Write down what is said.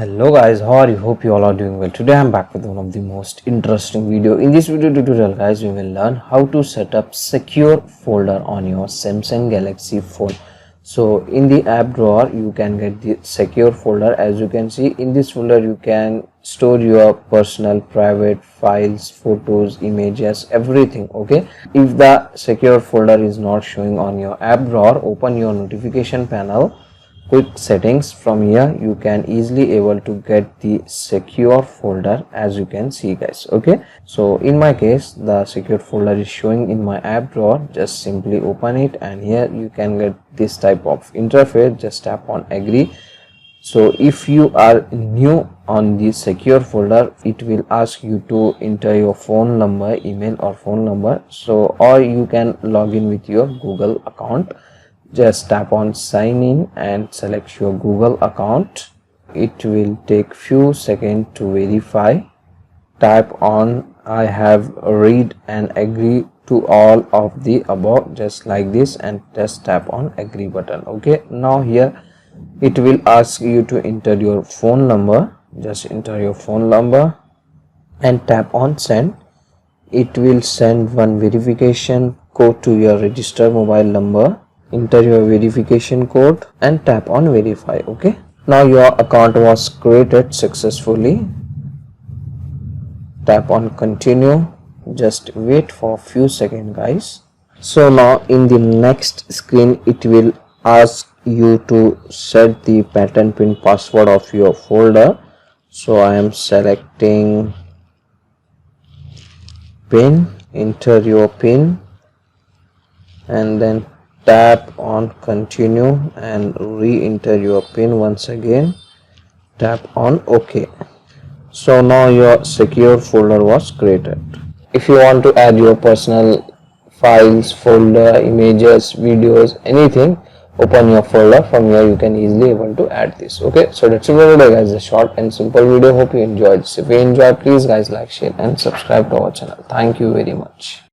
Hello guys, how are you? Hope you all are doing well. Today I'm back with one of the most interesting video. In this video tutorial guys, we will learn how to set up secure folder on your Samsung Galaxy phone. So in the app drawer you can get the secure folder. As you can see, in this folder you can store your personal private files, photos, images, everything. Okay, if the secure folder is not showing on your app drawer, open your notification panel, quick settings. From here you can easily able to get the secure folder, as you can see guys. Okay, so in my case the secure folder is showing in my app drawer. Just simply open it and here you can get this type of interface. Just tap on agree. So if you are new on the secure folder, it will ask you to enter your phone number, email or phone number. So or you can log in with your Google account. Just tap on sign in and select your Google account. It will take few seconds to verify. Tap on I have read and agree to all of the above, just like this, and just tap on agree button. Okay, now here it will ask you to enter your phone number. Just enter your phone number and tap on send. It will send one verification code to your registered mobile number. Enter your verification code and tap on verify. Okay, now your account was created successfully. Tap on continue. Just wait for a few seconds guys. So now in the next screen it will ask you to set the pattern pin password of your folder. So I am selecting pin. Enter your pin and then tap on continue and re-enter your pin once again. Tap on OK. So now your secure folder was created. If you want to add your personal files, folder, images, videos, anything, open your folder. From here you can easily able to add this. Okay, so that's it for today guys. A short and simple video. Hope you enjoyed this. If you enjoyed, please guys like, share and subscribe to our channel. Thank you very much.